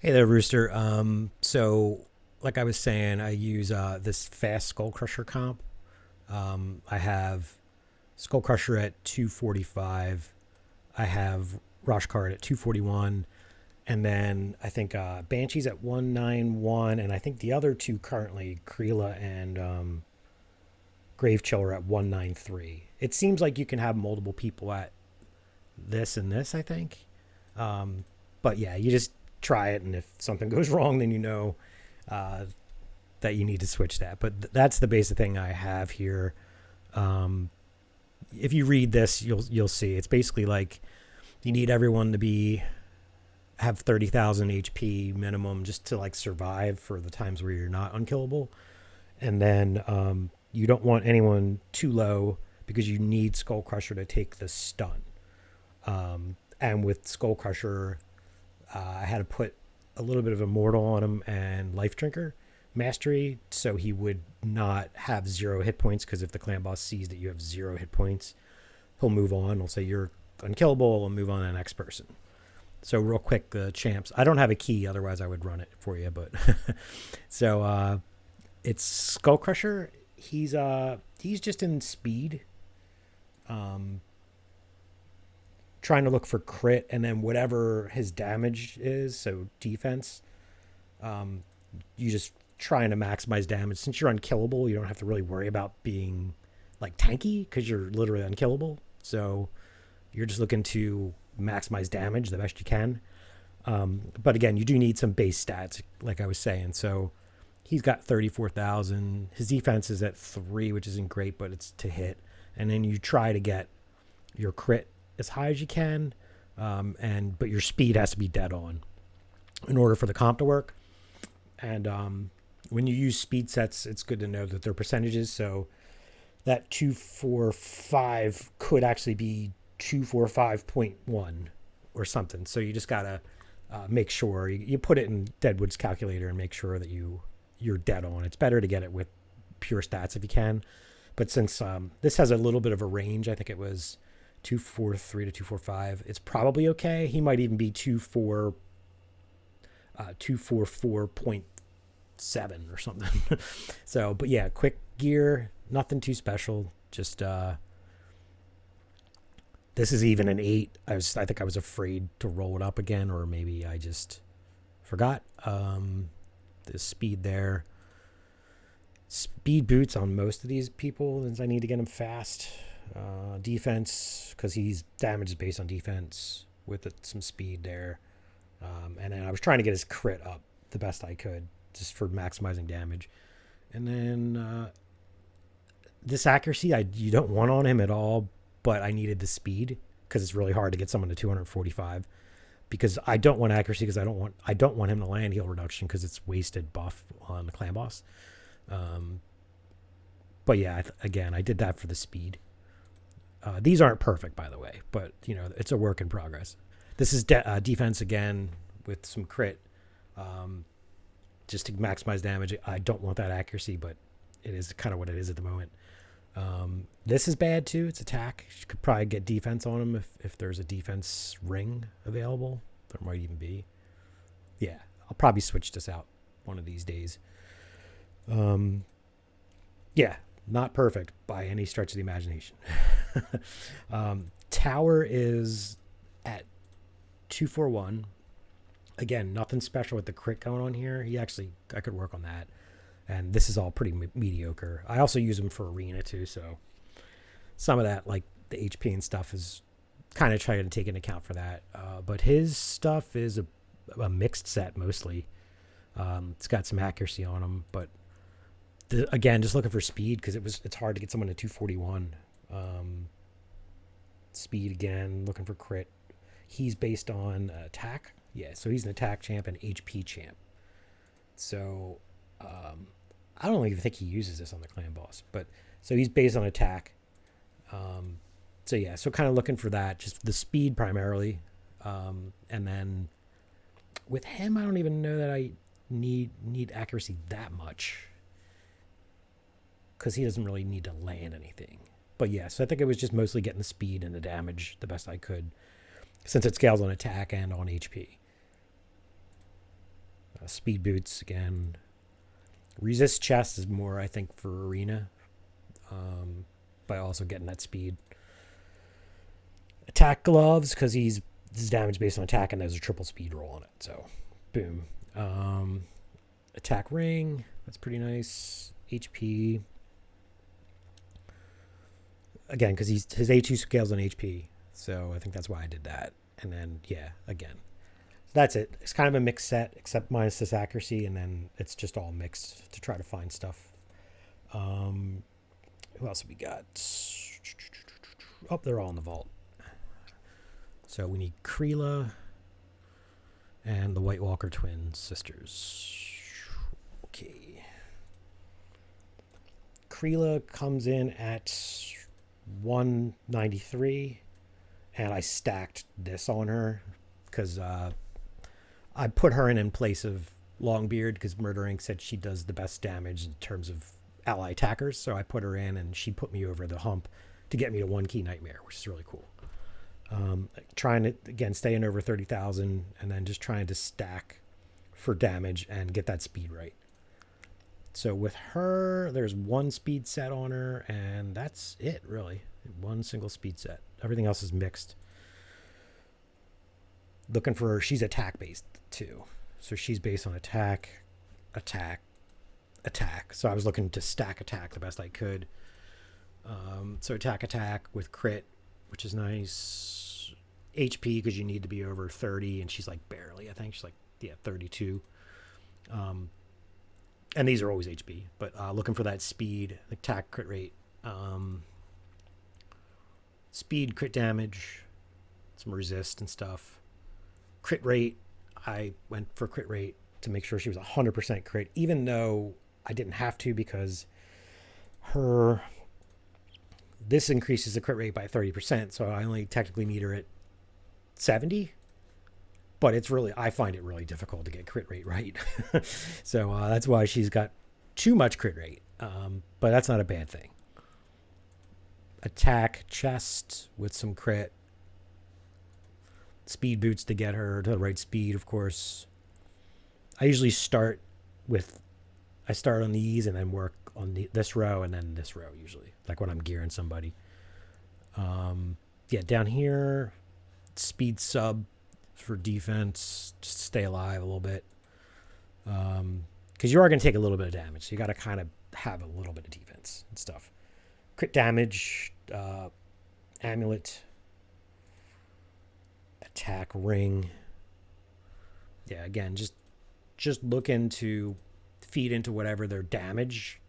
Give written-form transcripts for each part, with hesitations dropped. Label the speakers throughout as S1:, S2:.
S1: Hey there, Rooster. So like I was saying, I use this fast Skullcrusher comp. I have Skullcrusher at 245. I have Roshcard at 241, and then I think Banshee's at 191, and I think the other two currently, Kreela and Gravechiller, at 193. It seems like you can have multiple people at this and this, I think. But yeah, you just try it, and if something goes wrong, then you know uh, that you need to switch that. But that's the basic thing I have here. Um, if you read this, you'll see it's basically like you need everyone to be have 30,000 HP minimum just to like survive for the times where you're not unkillable, and then you don't want anyone too low because you need Skull Crusher to take the stun. And with Skull Crusher, I had to put a little bit of Immortal on him and Life Drinker Mastery, so he would not have zero hit points. Because if the clan boss sees that you have zero hit points, he'll move on. He'll say you're unkillable and move on to the next person. So real quick, the champs. I don't have a key, otherwise I would run it for you. But so it's Skull Crusher. He's just in speed. Um, Trying to look for crit and then whatever his damage is, so defense, um, you just trying to maximize damage. Since you're unkillable, you don't have to really worry about being like tanky because you're literally unkillable. So you're just looking to maximize damage the best you can. But again, you do need some base stats, like I was saying. So he's got 34,000. His defense is at 3, which isn't great, but it's to hit. And then you try to get your crit as high as you can, but your speed has to be dead on in order for the comp to work. And when you use speed sets, it's good to know that they're percentages. So that 245 could actually be 245.1 or something. So you just gotta make sure you put it in Deadwood's calculator and make sure that you're dead on. It's better to get it with pure stats if you can. But since this has a little bit of a range, I think it was 243 to 245. It's probably okay. He might even be 244.7 or something. So, but yeah, quick gear, nothing too special. Just this is even an 8. I think I was afraid to roll it up again, or maybe I just forgot. The speed there. Speed boots on most of these people, since I need to get them fast. Defense, because he's damage is based on defense with some speed there. And then I was trying to get his crit up the best I could just for maximizing damage. And then this accuracy, you don't want on him at all, but I needed the speed because it's really hard to get someone to 245. Because I don't want accuracy because I don't want him to land heal reduction because it's wasted buff on the clan boss. But yeah, again, I did that for the speed. These aren't perfect, by the way, but it's a work in progress. This is defense again with some crit, just to maximize damage. I don't want that accuracy, but it is kind of what it is at the moment. This is bad too. It's attack. You could probably get defense on him if there's a defense ring available. There might even be. Yeah, I'll probably switch this out one of these days. Yeah, not perfect by any stretch of the imagination. Tower is at 241. Again, nothing special with the crit going on here. I could work on that. And this is all pretty mediocre. I also use them for arena too, so some of that, like the HP and stuff, is kind of trying to take into account for that. But his stuff is a mixed set mostly. It's got some accuracy on him, but again, just looking for speed because it's hard to get someone to 241. Speed again, looking for crit. He's based on attack. Yeah, so he's an attack champ and HP champ. So I don't even think he uses this on the clan boss, but so he's based on attack. So yeah, so kind of looking for that, just the speed primarily, and then with him, I don't even know that I need accuracy that much because he doesn't really need to land anything. But yeah, so I think it was just mostly getting the speed and the damage the best I could, since it scales on attack and on HP. Speed boots again. Resist chest is more, I think, for arena, by also getting that speed. Attack gloves because his damage based on attack, and there's a triple speed roll on it. So, boom. Attack ring. That's pretty nice. HP. Again, because his A2 scales on HP, so I think that's why I did that. And then yeah, again, that's it. It's kind of a mixed set, except minus this accuracy, and then it's just all mixed to try to find stuff. Who else have we got? Oh, they're all in the vault. So we need Kreela and the White Walker twin sisters. Okay. Kreela comes in at 193, and I stacked this on her because I put her in place of Longbeard because Murder Inc. said she does the best damage in terms of ally attackers. So I put her in, and she put me over the hump to get me to 1 key nightmare, which is really cool. Trying to, again, stay in over 30,000 and then just trying to stack for damage and get that speed right. So with her, there's 1 speed set on her, and that's it, really. 1 single speed set. Everything else is mixed. Looking for her, she's attack based too. So she's based on attack, attack, attack. So I was looking to stack attack the best I could. So attack with crit, which is nice. HP, because you need to be over 30, and she's like barely, I think she's like, 32. And these are always HP, but looking for that speed, attack, crit rate, speed, crit damage, some resist and stuff. Crit rate, I went for crit rate to make sure she was 100% crit, even though I didn't have to, because this increases the crit rate by 30%, so I only technically need her at 70. But I find it really difficult to get crit rate right. So that's why she's got too much crit rate. But that's not a bad thing. Attack, chest with some crit. Speed boots to get her to the right speed, of course. I usually start on these and then work on this row and then this row, usually. Like when I'm gearing somebody. Down here, speed sub for defense, just to stay alive a little bit, because you are going to take a little bit of damage, so you got to kind of have a little bit of defense and stuff. Crit damage, amulet, attack ring. Yeah, again, just looking to feed into whatever their damage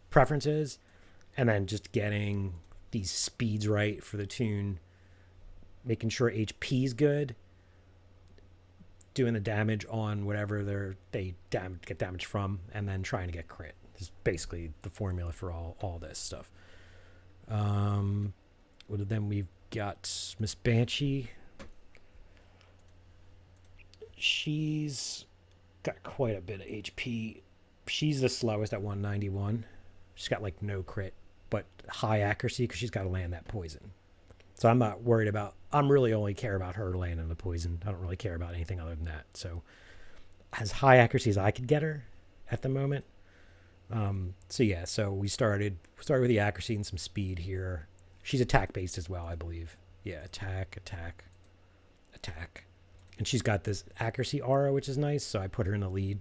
S1: preference is, and then just getting these speeds right for the tune. Making sure HP is good, doing the damage on whatever they get damage from, and then trying to get crit. This is basically the formula for all this stuff. Then we've got Miss Banshee. She's got quite a bit of HP. She's the slowest at 191. She's got like no crit, but high accuracy because she's got to land that poison. So I'm not worried about, I'm really only care about her landing the poison. I don't really care about anything other than that. So as high accuracy as I could get her at the moment. So we started with the accuracy and some speed here. She's attack based as well, I believe. Yeah, attack. And she's got this accuracy aura, which is nice. So I put her in the lead.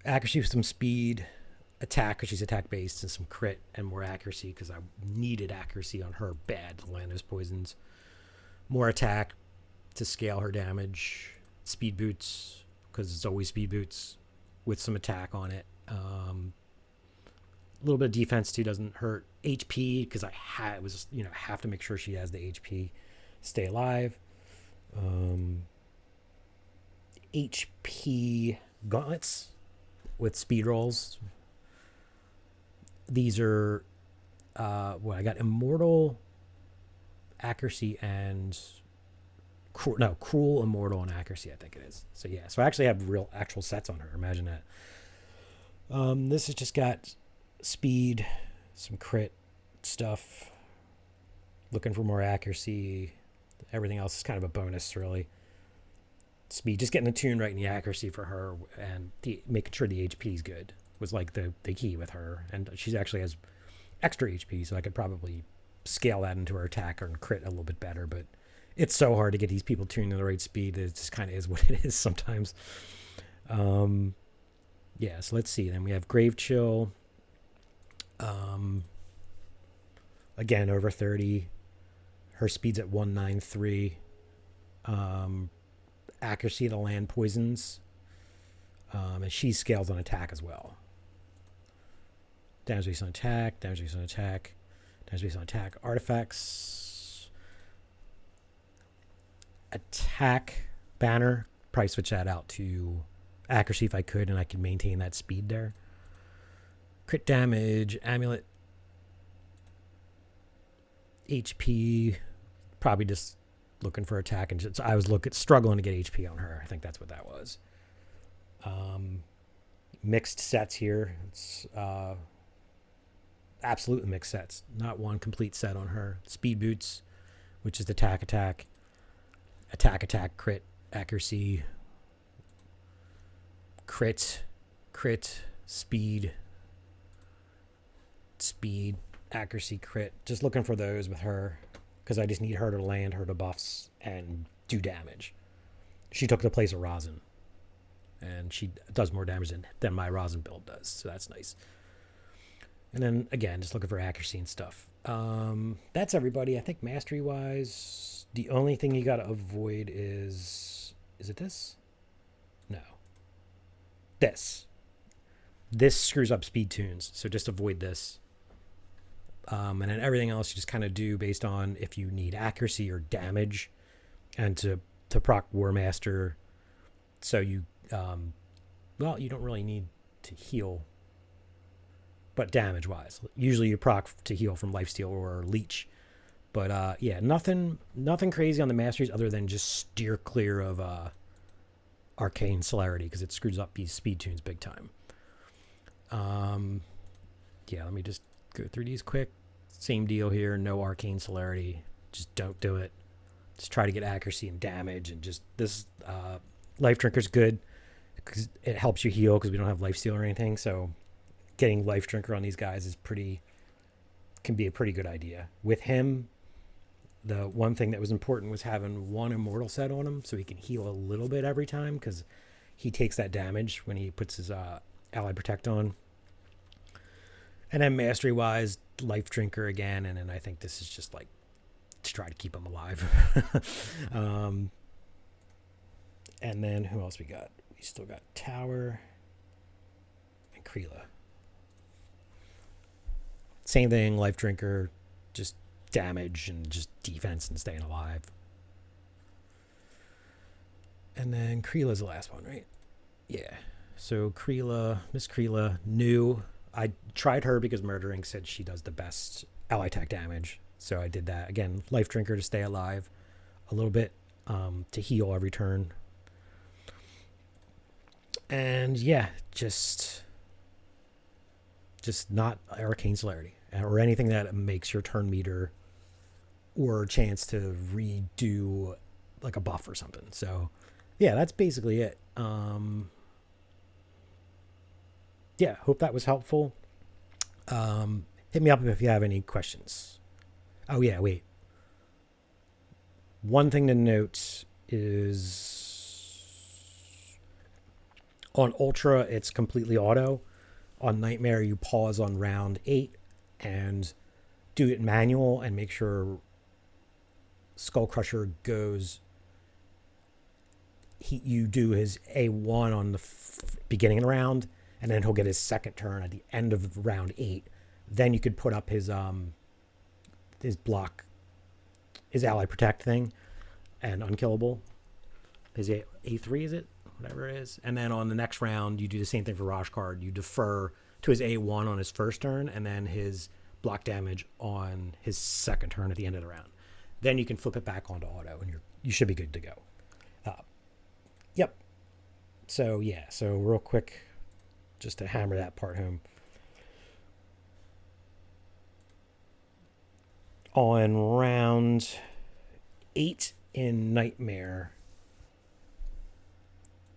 S1: Accuracy with some speed. Attack because she's attack based, and some crit and more accuracy because I needed accuracy on her bad to land those poisons. More attack to scale her damage. Speed boots because it's always speed boots with some attack on it. A little bit of defense too doesn't hurt. HP because I have to make sure she has the HP. Stay alive. HP gauntlets with speed rolls. These are I got immortal, accuracy, and cruel, immortal, and accuracy, I think it is. So yeah, so I actually have real actual sets on her. Imagine that. This has just got speed, some crit stuff, looking for more accuracy. Everything else is kind of a bonus, really. speed, just getting the tune right and the accuracy for her, and making sure the HP is good was like the key with her. And she actually has extra HP, so I could probably scale that into her attack and crit a little bit better. But it's so hard to get these people tuned to the right speed. It just kind of is what it is sometimes. Yeah, so let's see. Then we have Grave Chill. Again, over 30. Her speed's at 193. Accuracy to land poisons. And she scales on attack as well. Damage based on attack, damage based on attack, damage based on attack. Artifacts. Attack banner. Probably switch that out to accuracy if I could, and I could maintain that speed there. Crit damage, amulet. HP. Probably just looking for attack, and I was struggling to get HP on her. I think that's what that was. Mixed sets here. It's absolutely mixed sets. Not one complete set on her. Speed boots, which is attack, crit, accuracy, crit, speed, accuracy, crit. Just looking for those with her because I just need her to land her debuffs and do damage. She took the place of Rosin, and she does more damage than my Rosin build does, so that's nice. And then, again, just looking for accuracy and stuff. That's everybody. I think mastery-wise, the only thing you got to avoid is... Is it this? No. This. This screws up speed tunes, so just avoid this. And then everything else you just kind of do based on if you need accuracy or damage. And to proc War Master, so you... well, you don't really need to heal, but damage-wise. Usually you proc to heal from Lifesteal or Leech. But, yeah, nothing crazy on the Masteries other than just steer clear of Arcane Celerity because it screws up these speed tunes big time. Yeah, let me just go through these quick. Same deal here. No Arcane Celerity. Just don't do it. Just try to get accuracy and damage. And just this Life Drinker's good because it helps you heal because we don't have Lifesteal or anything. So getting Life Drinker on these guys can be a pretty good idea. With him, the one thing that was important was having one Immortal set on him so he can heal a little bit every time because he takes that damage when he puts his Ally Protect on. And then mastery-wise, Life Drinker again, and then I think this is just like to try to keep him alive. And then who else we got? We still got Tower and Kreela. Same thing, Life Drinker, just damage and just defense and staying alive. And then Kreela's the last one, right? Yeah. So Kreela, Miss Kreela, new. I tried her because Murdering said she does the best ally attack damage. So I did that. Again, Life Drinker to stay alive a little bit, to heal every turn. And yeah, just not Arcane Celerity or anything that makes your turn meter or a chance to redo like a buff or something. So yeah, that's basically it. Yeah, hope that was helpful. Hit me up if you have any questions. Oh yeah, wait. One thing to note is on Ultra, it's completely auto. On Nightmare, you pause on round 8 and do it manual and make sure Skullcrusher goes. You do his A1 on the beginning of the round, and then he'll get his second turn at the end of round 8. Then you could put up his block, his ally protect thing, and unkillable. His A3 is it? Whatever it is. And then on the next round, you do the same thing for Rashkard. You defer to his A1 on his first turn, and then his block damage on his second turn at the end of the round. Then you can flip it back onto auto, and you should be good to go. Yep. So yeah. So real quick, just to hammer that part home. On round 8 in Nightmare,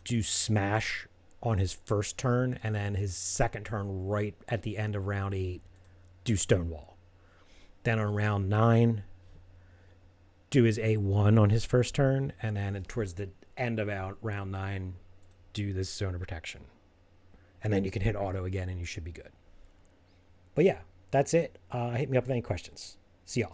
S1: do smash on his first turn, and then his second turn right at the end of round 8, do Stonewall. Then on round 9, do his A1 on his first turn, and then towards the end of round 9, do this Zone of Protection. And then you can hit auto again, and you should be good. But yeah, that's it. Hit me up with any questions. See y'all.